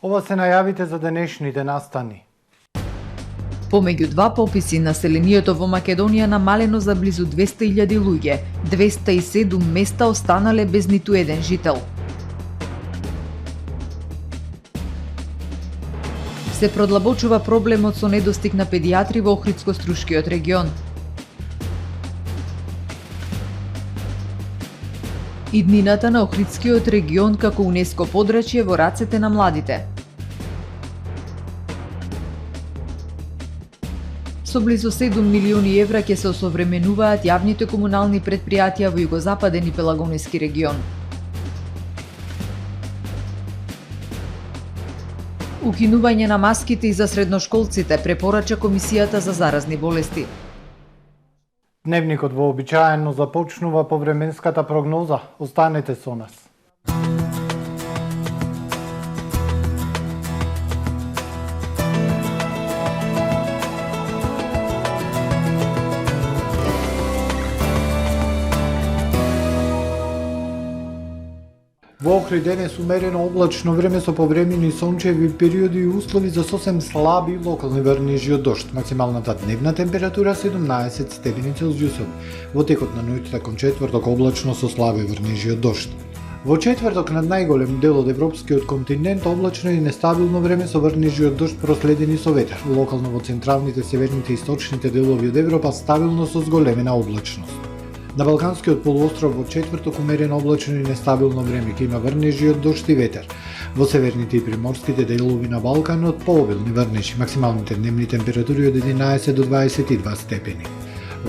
Ова се најавите за денешните настани. Помеѓу два пописи, населението во Македонија намалено за близу 200.000 луѓе, 207 места останале без ниту еден жител. Се продлабочува проблемот со недостиг на педиатри во Охридско-Струшкиот регион. Иднината на Охридскиот регион како УНЕСКО подрачје во рацете на младите. Со близу 7 милиони евра ќе се осовременуваат јавните комунални претпријатија во југозападен и Пелагонески регион. Укинување на маските и за средношколците препорача Комисијата за заразни болести. Дневникот вообичаено започнува по временската прогноза. Останете со нас. Во Охрид денес умерено облачно време со повремени сончеви периоди и услови за сосем слаби локални врнежи од дожд. Максималната дневна температура 17 степени Целзиусови. Во текот на ноќта кон четврток облачно со слаби врнежи од дожд. Во четврток над најголем дел од европскиот континент облачно и нестабилно време со врнежи од дожд проследени со ветер. Локално во централните, северните и источните делови од Европа стабилно со зголемена облачност. На Балканскиот полуостров во четврток умерено облачно и нестабилно време, ќе има врнежи од дожд и ветер. Во северните и приморските делови на Балканот пообилни врнежи, максималните дневни температури од 11 до 22 степени.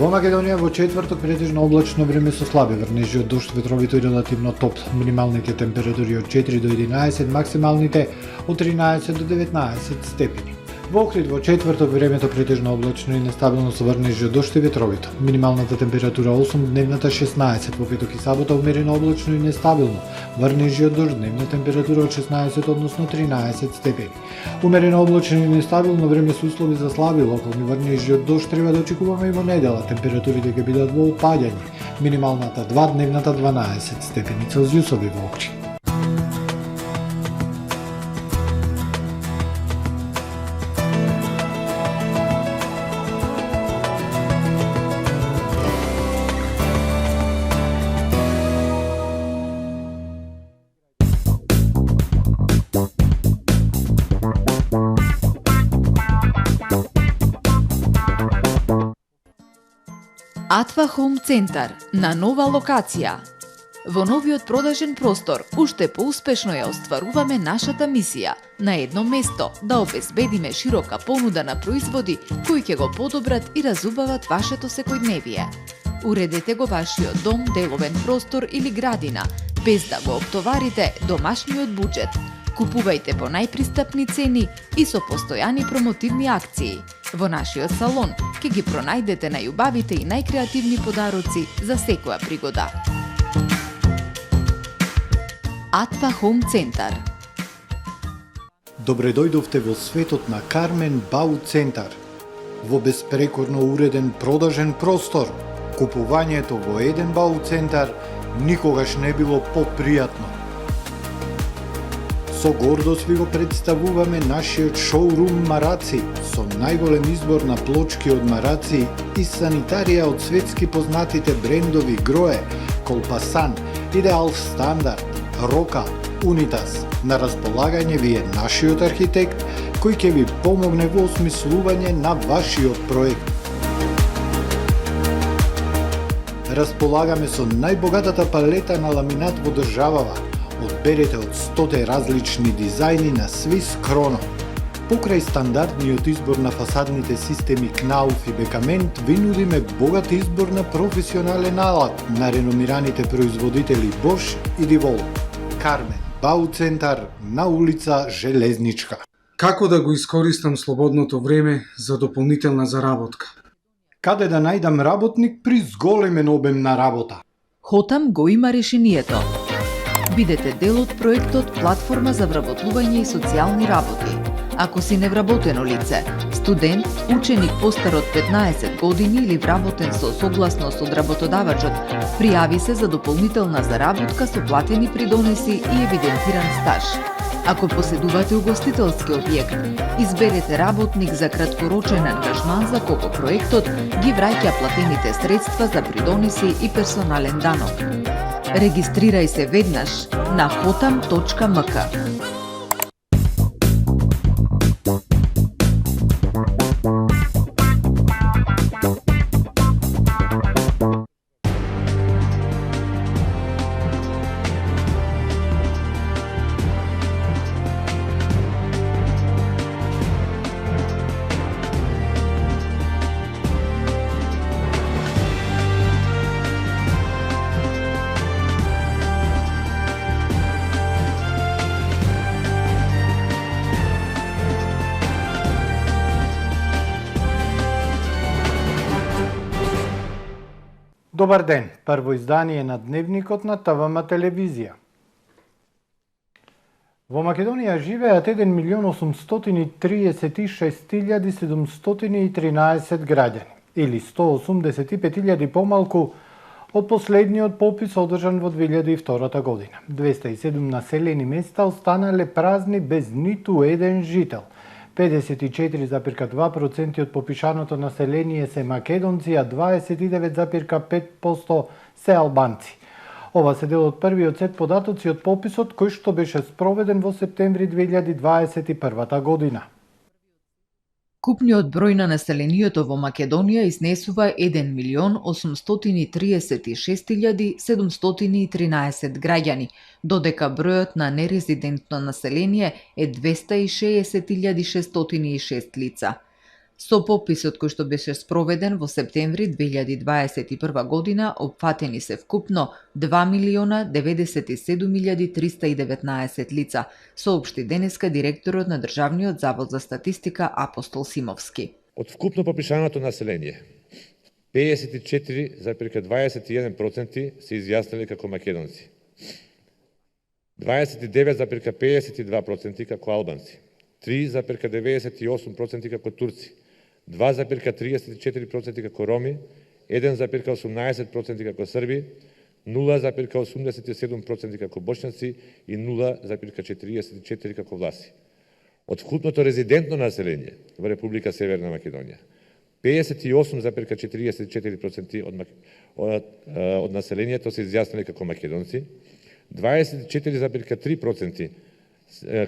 Во Македонија во четврток претежно облачно време со слаби врнежи од дожд, ветровито и релативно топло. Минималните температури од 4 до 11, максималните од 13 до 19 степени. Во Охрид во четврток времето претежно облачно и нестабилно со врнежи од дожд и ветровито. Минималната температура 8, дневната 16. Во петок и сабота умерено облачно и нестабилно. Врнежи од дожд, дневна температура од 16 односно 13 степени. Умерено облачно и нестабилно време со услови за слаби локални врнежи од дожд треба да очекуваме и во недела. Температурите ќе бидат во опаѓање. Минималната 2, дневната 12 степени Целзиусови во Охрид. Атва Хоум Центар на нова локација. Во новиот продажен простор уште поуспешно ја остваруваме нашата мисија на едно место да обезбедиме широка понуда на производи кои ќе го подобрат и разубават вашето секојдневие. Уредете го вашиот дом, деловен простор или градина без да го оптоварите домашниот буџет. Купувајте по најпристапни цени и со постојани промотивни акции. Во нашиот салон ќе ги пронајдете најубавите и најкреативни подароци за секоја пригода. Атва Хоум Центар. Добре дојдовте во светот на Кармен Бау Центар. Во беспрекорно уреден продажен простор, купувањето во еден Бау Центар никогаш не било попријатно. Со гордост ви го представуваме нашиот шоурум Мараци со најголем избор на плочки од мараци и санитарија од светски познатите брендови Грое, Колпасан, Идеал Стандард, Рока, Унитас. На располагање ви е нашиот архитект кој ќе ви помогне во осмислување на вашиот проект. Располагаме со најбогатата палета на ламинат во државава. Одберете од 100 различни дизајни на Swiss Chrono. Покрај стандардниот избор на фасадните системи Knauf и Бекамент, ви нудиме богат избор на професионален алат на реномираните производители Bosch и Divol. Кармен Бау Центар на улица Железничка. Како да го искористам слободното време за дополнителна заработка? Каде да најдам работник при зголемен обем на работа? Хотам го има решението. Бидете дел од проектот Платформа за вработување и социјални работи. Ако си невработено лице, студент, ученик постар од 15 години или вработен со согласност од работодавачот, пријави се за дополнителна заработка со платени придонеси и евидентиран стаж. Ако поседувате угостителски објект, изберете работник за краткорочен ангажман за кого проектот ги враќа платените средства за придониси и персонален данок. Регистрирај се веднаш на hotam.mk. Добар ден, прво издание на Дневникот на ТВМ телевизија. Во Македонија живеат 1.836.713 граѓани, или 185.000 помалку од последниот попис одржан во 2002 година. 207 населени места останале празни без ниту еден жител. 54,2% од попишаното население се македонци, а 29,5% се албанци. Ова се дел од првиот сет податоци од пописот кој што беше спроведен во септември 2021 година. Купниот број на населението во Македонија изнесува 1.086.713 граѓани, додека бројот на нерезидентно население е 260.606 лица. Со пописот кој што беше спроведен во септември 2021 година, опфатени се вкупно 2.097.319 лица, соопшти денеска директорот на Државниот завод за статистика Апостол Симовски. Од вкупно попишаното население, 54,21% се изјасниле како македонци, 29,52% како албанци, 3,98% како турци, 2,34% како роми, 1,18% како срби, 0,87% како бошњаци и 0,44% како власи. Од вкупното резидентно население во Република Северна Македонија, 58,44% од населението се изјасниле како македонци, 24,3%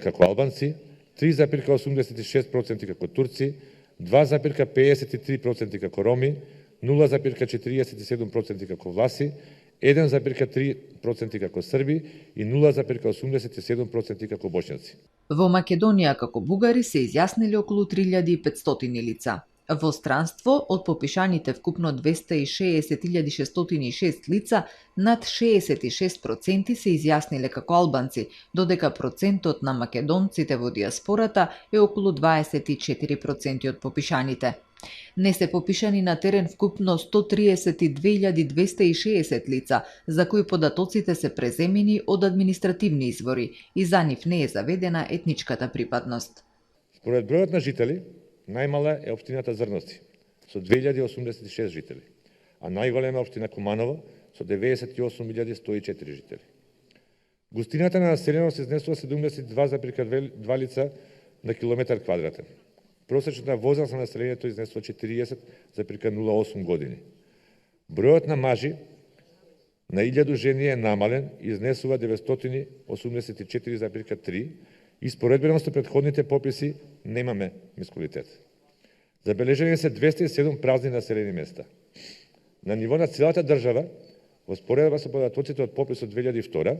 како албанци, 3,86% како турци, 2,53% како роми, 0,47% како власи, 1,3% како срби и 0,87% како бошњаци. Во Македонија како бугари се изјасниле околу 3500 лица. Во странство, од попишаните вкупно 260.606 лица, над 66% се изјасниле како албанци, додека процентот на македонците во диаспората е околу 24% од попишаните. Не се попишани на терен вкупно 132.260 лица, за кои податоците се преземени од административни извори и за нив не е заведена етничката припадност. Според бројот на жители, најмала е општината Зрновци со 2086 жители, а најголема е општина Куманово со 98.104 жители. Густината на населеност изнесува 72,2 лица на километар квадратен. Просечната возраст на населението изнесува 40,08 години. Бројот на мажи на 1000 жени е намален и изнесува 984,3 и споредбено со претходните пописи немаме мискулитет. Забележени се 207 празни населени места. На ниво на целата држава, во споредба со податоците од пописот 2002,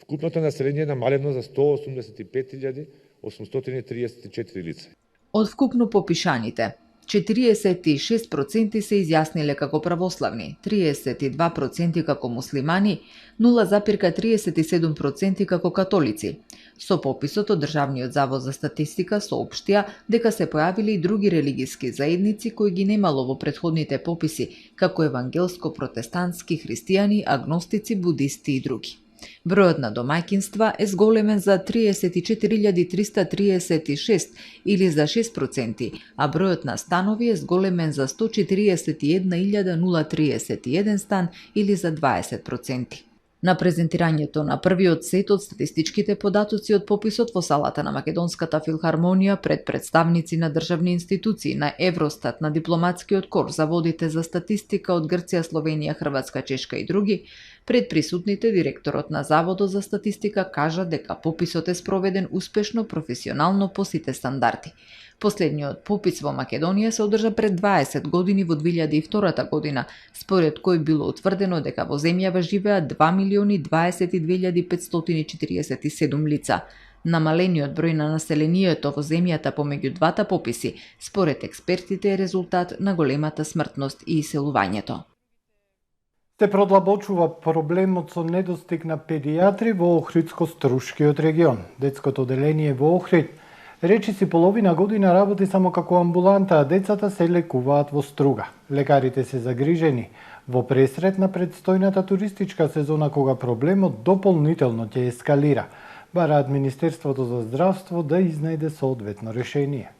вкупното население е намалено за 185.834 лица. Од вкупно попишаните, 46% се изјасниле како православни, 32% како муслимани, 0,37% како католици. Со пописот од Државниот завод за статистика соопштија дека се појавиле и други религиски заедници кои ги немало во претходните пописи, како евангелско-протестантски христијани, агностици, будисти и други. Бројот на домаќинства е зголемен за 34.336 или за 6%, а бројот на станови е зголемен за 141.031 стан или за 20%. На презентирањето на првиот сет од статистичките податоци од пописот во салата на Македонската филхармонија пред представници на државни институции, на Евростат, на дипломатскиот кор, заводите за статистика од Грција, Словенија, Хрватска, Чешка и други, пред присутните директорот на Заводот за статистика кажа дека пописот е спроведен успешно, професионално по сите стандарди. Последниот попис во Македонија се одржа пред 20 години во 2002 година, според кој било утврдено дека во земјава живеат 2.022.547 лица. Намалениот број на населението во земјата помеѓу двата пописи, според експертите, е резултат на големата смртност и иселувањето. Се продлабочува проблемот со недостиг на педиатри во Охридско-Струшкиот регион. Детското оделение во Охрид речиси половина година работи само како амбуланта, а децата се лекуваат во Струга. Лекарите се загрижени во пресрет на предстојната туристичка сезона, кога проблемот дополнително ќе ескалира. Бараат Министерството за здравство да изнајде соодветно решение.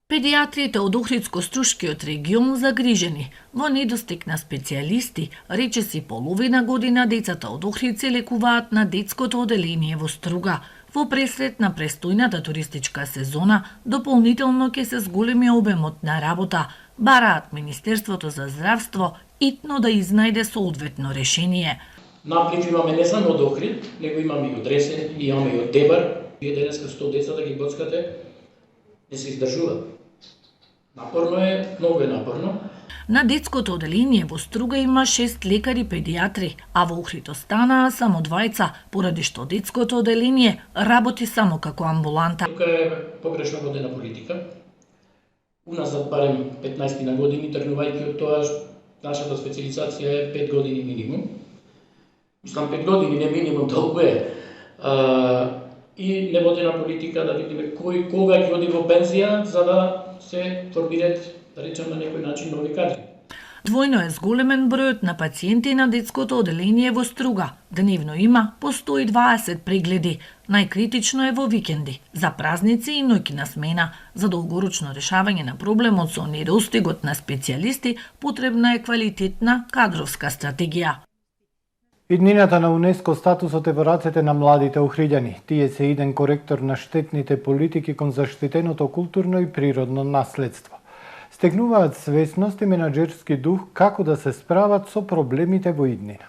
Педиатрите од Охридско-Струшкиот регион загрижени. Во недостиг на специјалисти, речиси половина година децата од Охрид се лекуваат на детското оделение во Струга. Во пресрет на престојната туристичка сезона, дополнително ќе се зголеми обемот на работа. Бараат Министерството за здравство итно да изнајде соодветно решение. Наплив имаме не само од Охрид, него имаме и од Ресен, имаме и од Дебар. Вие денеска 100 деца да ги гоцкате, не се издржуваат. Напорно е, многу е напорно. На детското оделение во Струга има 6 лекари педиатри, а во Охрид останаа само двајца, поради што детското оделение работи само како амбуланта. Тука е погрешно водена политика. Уназад барем 15 на години, тргнувајќи од тоа, нашата специализација е 5 години минимум. Мислам, 5 години не минимум, толку е. И неводена политика да видиме кој кога ќе оди во пензија, за да се формираат, да речем, на некој начин нови кадри. Двојно е зголемен бројот на пациенти на детското оделение во Струга. Дневно има по 120 прегледи. Најкритично е во викенди, за празници и ноќна смена. За долгорочно решавање на проблемот со недостигот на специјалисти, потребна е квалитетна кадровска стратегија. Иднината на УНЕСКО статусот е во рацете на младите охриѓани. Тие се иден коректор на штетните политики кон заштитеното културно и природно наследство. Стегнуваат свесност и менаџерски дух како да се справат со проблемите во иднина.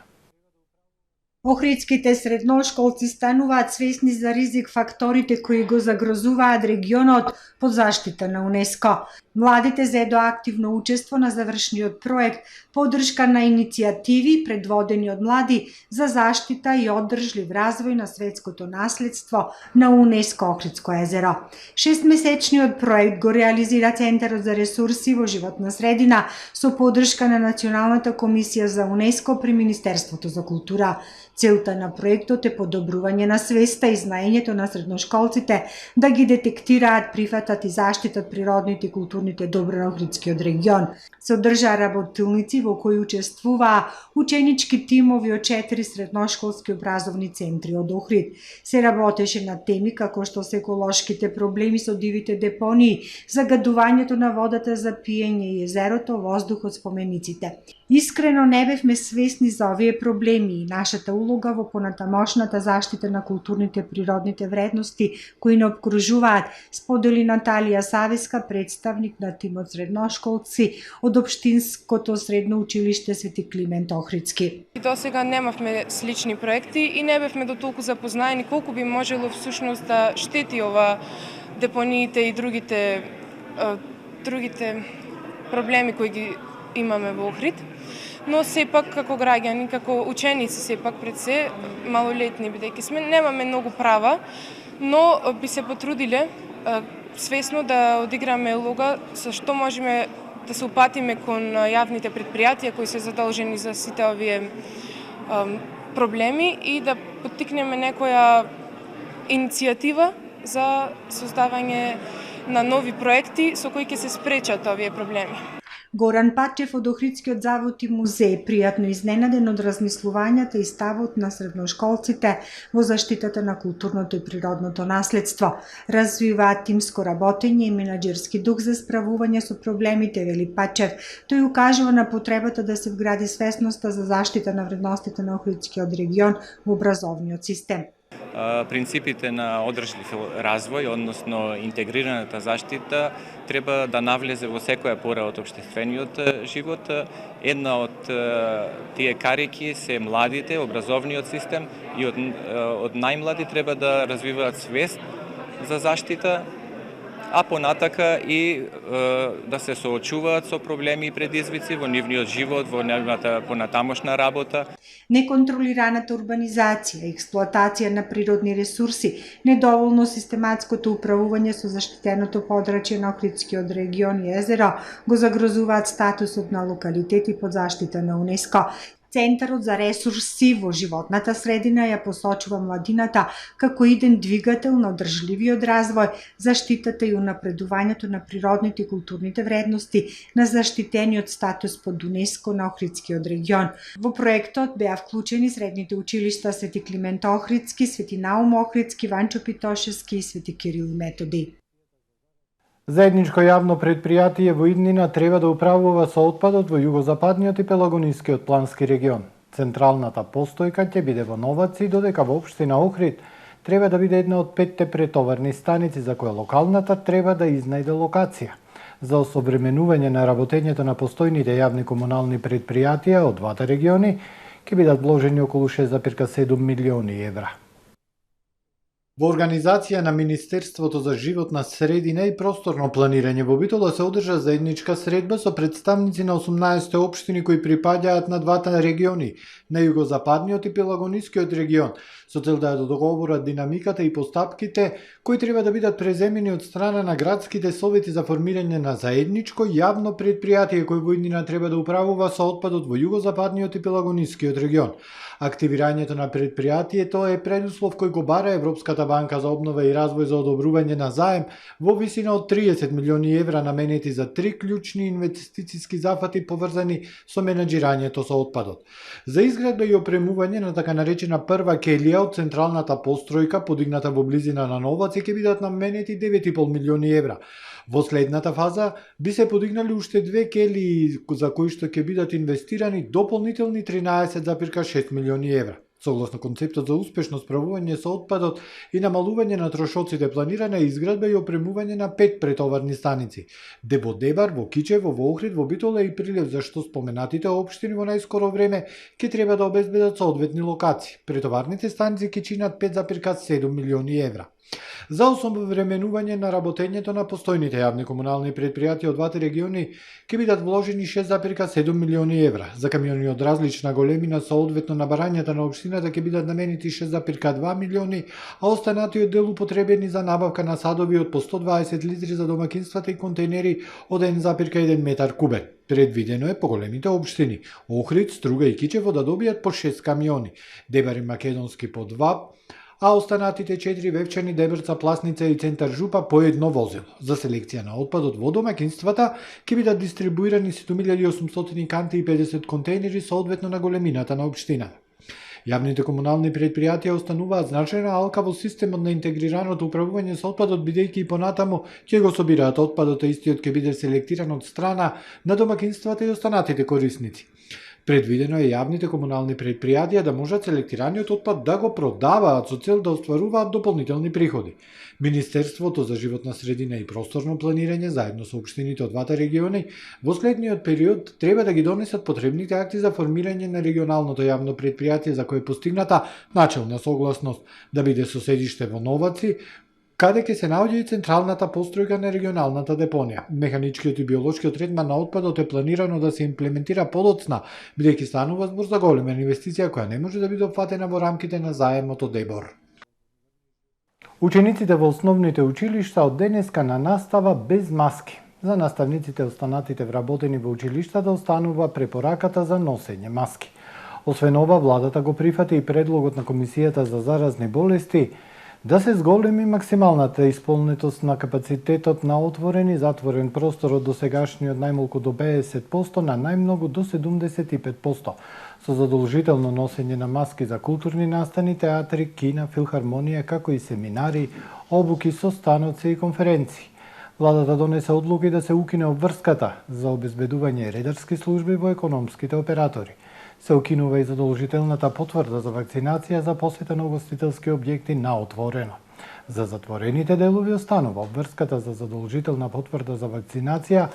Охридските средношколци стануваат свесни за ризик факторите кои го загрозуваат регионот под заштита на УНЕСКО. Младите зедо активно учество на завршниот проект поддршка на иницијативи предводени од млади за заштита и оддржлив развој на светското наследство на УНЕСКО Охридско езеро. 6-месечниот проект го реализира Центарот за ресурси во животна средина со поддршка на Националната комисија за УНЕСКО при Министерството за култура. Целта на проектот е подобрување на свеста и знаењето на средношколците да ги детектираат, прифатат и заштитат природните и културните добра на Охридскиот регион. Се одржаа работилници во кои учествуваа ученички тимови од 4 средношколски образовни центри од Охрид. Се работеше на теми како што се еколошките проблеми со дивите депонии, загадувањето на водата за пиење и езерото, воздухот, спомениците. Искрено не бевме свесни за овие проблеми и нашата улога во понатамошната заштита на културните природните вредности кои не обкружуваат, сподели Наталија Савеска, представник на тимот средношколци од Општинското средно училиште Свети Климент Охридски. До сега немавме слични проекти и не бевме до толку запознаени колку би можело всушност да штети ова депониите и другите проблеми кои ги имаме во Охрид. Но сепак како граѓани, како ученици сепак пред се, малолетни бидејќи сме, немаме многу права, но би се потрудиле свесно да одиграме улога со што можеме да се упатиме кон јавните предпријатија кои се задолжени за сите овие проблеми и да поттикнеме некоја иницијатива за создавање на нови проекти со кои ќе се спречат овие проблеми. Горан Пачев од Охридскиот завод и музеј пријатно изненаден од размислувањата и ставот на средношколците во заштитата на културното и природното наследство. Развиваат тимско работење и менаџерски дух за справување со проблемите, вели Пачев. Тој укажува на потребата да се вгради свесноста за заштита на вредностите на Охридскиот регион во образовниот систем. Принципите на одржлив развој, односно интегрираната заштита, треба да навлезе во секоја пора од општествениот живот. Една од тие карики се младите, образовниот систем и од најмлади треба да развиваат свест за заштита, а понатака и да се соочуваат со проблеми и предизвици во нивниот живот, во нивната понатамошна работа. Неконтролираната урбанизација, експлоатација на природни ресурси, недоволно систематското управување со заштитеното подрачје на Охридскиот регион и езеро го загрозуваат статусот на локалитети под заштита на УНЕСКО. Центарот за ресурси во животната средина ја посочува младината како иден двигател на одржливиот развој, заштитата и унапредувањето на природните и културните вредности на заштитениот статус под УНЕСКО на Охридскиот регион. Во проектот беа вклучени средните училишта Свети Климент Охридски, Свети Наум Охридски, Ванчо Питошевски и Свети Кирил и Методи. Заедничко јавно предпријатие во иднина треба да управува со отпадот во југозападниот и пелагонискиот плански регион. Централната постојка ќе биде во Новаци, додека во општина Охрид треба да биде една од 5 претоварни станици за која локалната треба да изнајде локација. За осовременување на работењето на постојните јавни комунални предпријатија од двата региони ќе бидат вложени околу 6,7 милиони евра. Во организација на Министерството за животна средина и просторно планирање во Битола се одржа заедничка средба со представници на 18 општини кои припаѓаат на двата региони, на југозападниот и пелагонискиот регион, со цел да договорат динамиката и постапките кои треба да бидат преземени од страна на градските совети за формирање на заедничко јавно предпријатие кој во иднина треба да управува со отпадот во југозападниот и пелагонискиот регион. Активирањето на предпријатието е предуслов кој го бара Европската банка за обнова и развој за одобрување на заем во висина од 30 милиони евра наменети за 3 клучни инвестициски зафати поврзани со менаџирањето со отпадот. За изградба и опремување на така наречена прва келија од централната постројка подигната во близина на Новаци ќе бидат наменети 9,5 милиони евра. Во следната фаза би се подигнали уште 2 келии за кои што ќе бидат инвестирани дополнителни 13,6 милиони евра. Согласно концептот за успешно справување со отпадот и намалување на трошоците, планирана е изградба и опремување на 5 претоварни станици. Во Дебар, во Кичево, во Охрид, во Битола и Прилеп, зашто споменатите општини во најскоро време ќе треба да обезбедат соодветни локации. Претоварните станици ќе чинат 5,7 милиони евра. За осовременување на работењето на постојните јавни комунални предпријатија од двата региони ќе бидат вложени 6,7 милиони евра. За камиони од различна големина соодветно на барањата на општината ќе бидат наменети 6,2 милиони, а останатиот дел употребени за набавка на садови од по 120 литри за домакинствата и контейнери од 1,1 метар кубен. Предвидено е поголемите општини Охрид, Струга и Кичево да добијат по 6 камиони, Дебар и Македонски по 2, а останатите 4 Вевчани, Дебрца, Пласница и Центар Жупа по едно возило. За селекција на отпадот во домакинствата ќе бидат дистрибуирани 7.800 канти и 50 контейнери соодветно на големината на општината. Јавните комунални предпријатија остануваат значајна алка во системот на интегрираното управување со отпадот, бидејќи и понатаму ќе го собираат отпадот, а истиот ќе биде селектиран од страна на домакинствата и останатите корисници. Предвидено е јавните комунални предпријатија да можат селектираниот отпад да го продаваат со цел да остваруваат дополнителни приходи. Министерството за животна средина и просторно планирање заедно со општините од двата региони во следниот период треба да ги донесат потребните акти за формирање на регионалното јавно предпријатие за кое е постигната начелна согласност да биде со седиште во Новаци, каде ќе се наоѓа и централната постројка на регионалната депонија. Механичкиот и биолошкиот третман на отпадот е планирано да се имплементира подоцна, бидејќи станува збор за голема инвестиција која не може да биде опфатена во рамките на заемот од ЕБОР. Учениците во основните училишта од денеска на настава без маски. За наставниците останатите вработени во училиштата останува препораката за носење маски. Освен ова, владата го прифати и предлогот на Комисијата за заразни болести Да се зголеми максималната исполнетост на капацитетот на отворен и затворен простор од досегашниот најмалку до 50% на најмногу до 75%, со задолжително носење на маски за културни настани, театри, кина, филхармонија, како и семинари, обуки, состаноци и конференции. Владата донесе одлуки да се укине обврската за обезбедување редарски служби во економските оператори. Се укинува и задолжителната потврда за вакцинација за посета на угостителски објекти на отворено. За затворените делови останува обврската за задолжителна потврда за вакцинација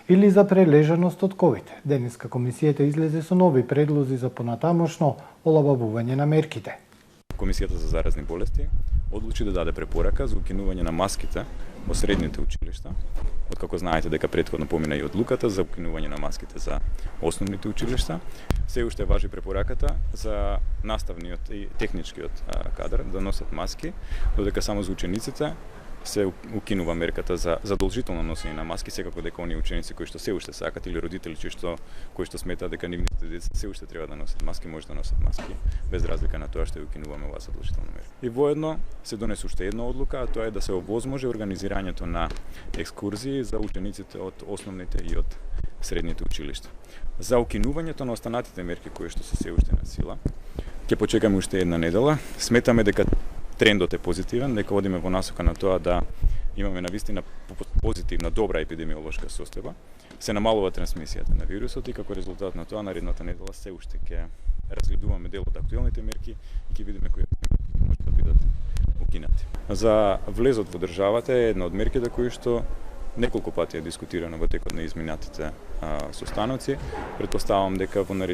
или за прележаност од ковид. Денеска комисијата излезе со нови предлози за понатамошно олабавување на мерките. Комисијата за заразни болести одлучи да даде препорака за укинување на маските во средните училишта. Откако знаете дека претходно помина и одлуката за укинување на маските за основните училишта, се уште важи препораката за наставниот и техничкиот кадар да носат маски, додека само за учениците се укинува мерката за задолжително носење на маски, секако дека оние ученици кои што се уште сакат или родители кои што сметаат дека нивните деца се уште треба да носат маски, може да носат маски, без разлика на тоа што ја укинуваме оваа задолжителна мерка. И воедно се донесе уште една одлука, а тоа е да се овозможи организирањето на екскурзии за учениците од основните и од средните училишта. За укинувањето на останатите мерки кои што се уште на сила, ќе почекаме уште една недела. Сметаме дека трендот е позитивен, дека одиме во насока на тоа да имаме навистина позитивна, добра епидемиолошка состојба. Се намалува трансмисијата на вирусот и како резултат на тоа наредната недела се уште ќе разгледуваме дел од актуелните мерки и ќе видиме кои може да бидат укинати. За влезот во државата е една од мерките кои што неколку пати е дискутирано во текот на изминатите состаноци. Претпоставувам дека на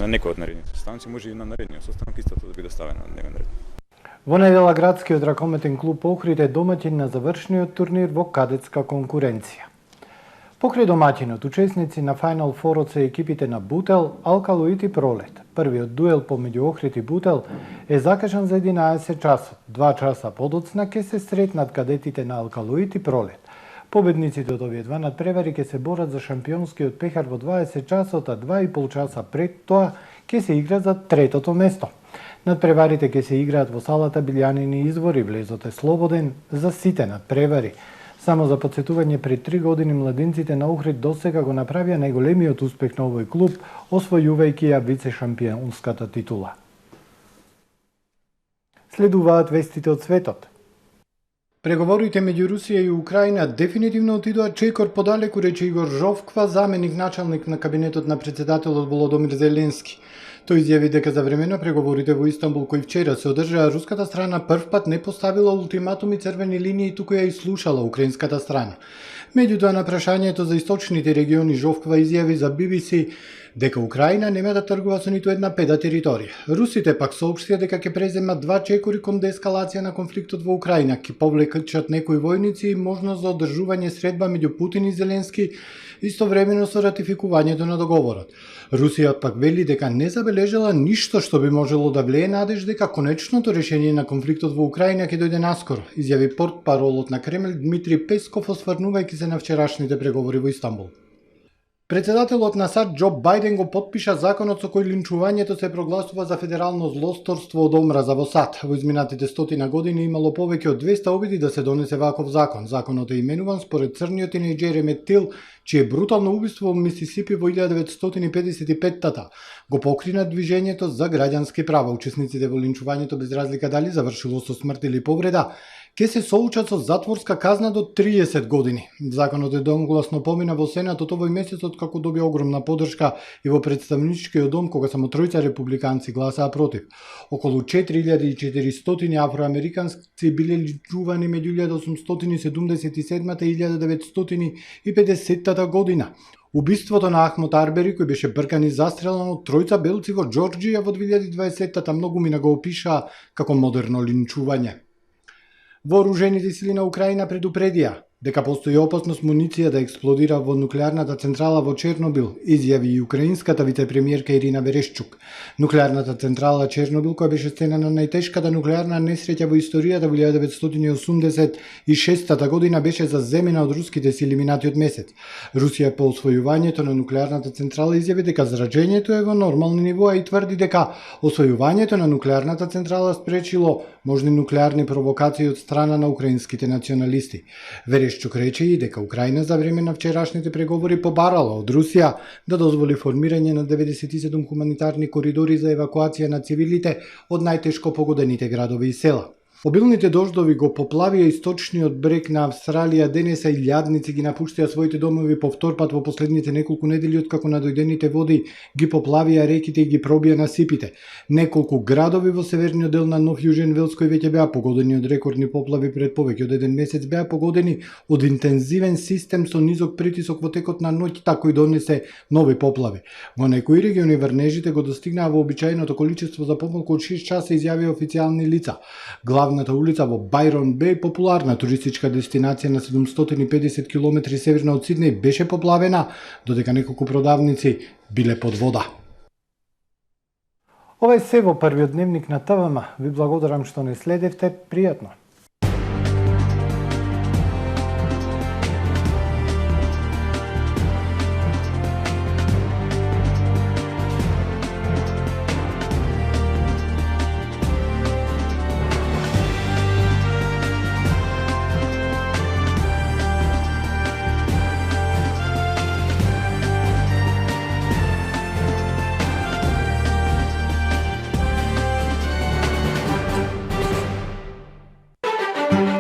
некој од наредните состаноци, може и на наредниот состанок истото да биде ставено на дневен ред. Во недела градскиот ракометен клуб Охрид е домаќин на завршниот турнир во кадетска конкуренција. Покрај домаќинот, учесници на Final Four се екипите на Бутел, Алкалоид и Пролет. Првиот дуел помеѓу Охрид и Бутел е закажан за 11 часот. 2 часа подоцна ќе се сретнат кадетите на Алкалоид и Пролет. Победниците од овие два надпревари ќе се борат за шампионскиот пехар во 20 часот, а 2,5 часа пред тоа ќе се игра за третото место. Надпреварите ќе се играат во салата Билјанини извори, влезот е слободен за сите надпревари. Само за подсетување, пред 3 години младинците на Охрид досега го направија најголемиот успех на овој клуб, освојувајќи ја вице-шампионската титула. Следуваат вестите од светот. Преговорите меѓу Русија и Украина дефинитивно отидоа чекор подалеку, рече Игор Жовква, заменик началник на кабинетот на председателот Володомир Зеленски. Тој изјави дека за време на преговорите во Истанбул кои вчера се одржаа, руската страна првпат не поставила ултиматуми црвени линии, туку ја изслушала украинската страна. Меѓутоа, на прашањето за источните региони, Жовква изјави за BBC дека Украина нема да тргува со ниту една педа територија. Русите пак соопштија дека ќе преземат 2 чекори кон деескалација на конфликтот во Украина, ќе повлекат некои војници и можност за одржување средба меѓу Путин и Зеленски, истовремено со ратификувањето на договорот. Русија пак вели дека не забележала ништо што би можело да влие надеж дека конечното решение на конфликтот во Украина ќе дојде наскоро, изјави портпаролот на Кремљ Дмитрий Песков, осврнувајќи се на вчерашните преговори во Истанбул. Председателот на САД Џо Бајден го потпиша законот со кој линчувањето се прогласува за федерално злосторство од омраза во САД. Во изминатите 100 години имало повеќе од 200 обиди да се донесе ваков закон. Законот е именуван според црниот тинејџер Емет Тил, чие брутално убиство во Мисисипи во 1955-тата го покрина движењето за граѓански права. Учесниците во линчувањето, без разлика дали завршило со смрт или повреда, ќе се соучат со затворска казна до 30 години. Законот едногласно помина во Сенатот овој месец, откако доби огромна поддршка и во представничкиот дом, кога само тројца републиканци гласаа против. Околу 4400 афроамериканци биле линчувани меѓу 1877 и 1950 година. Убиството на Ахмот Арбери, кој беше бркан и застрелан од тројца белци во Џорџија во 2020-та, многумина го опишаа како модерно линчување. Вооружените сили на Украина предупредија дека постои опасност муниција да експлодира во нуклеарната централа во Чернобил, изјави и украинската вице-премиерка Ирина Верешчук. Нуклеарната централа Чернобил, која беше сцена на најтешката нуклеарна несреќа во историјата во 1986 година, беше заземена од руските сили минатиот месец. Русија по освојувањето на нуклеарната централа изјави дека зраđењето е во нормални нивоа и тврди дека освојувањето на нуклеарната централа спречило можни нуклеарни провокации од страна на украинските националисти. Верешчук рече и дека Украина за време на вчерашните преговори побарала од Русија да дозволи формирање на 97 хуманитарни коридори за евакуација на цивилите од најтешко погодените градови и села. Обилните дождови го поплавија источниот брег на Австралија денеса и илјадници ги напуштија своите домови по втор пат во последните неколку недели откако надојдените води ги поплавија реките и ги пробија насипите. Неколку градови во северниот дел на Нов Јужен Велс кои веќе беа погодени од рекордни поплави пред повеќе од еден месец беа погодени од интензивен систем со низок притисок во текот на ноќта кој донесе нови поплави. Во некои региони врнежите го достигнаа вообичаеното количество за помалку од 6 часа, изјавија официјални лица. Главната улица во Байрон Беј, популарна туристичка дестинација на 750 км северно од Сиднеј, беше поплавена, додека неколку продавници биле под вода. Ова е се во првиот дневник на ТВМ. Ви благодарам што не следевте. Пријатно.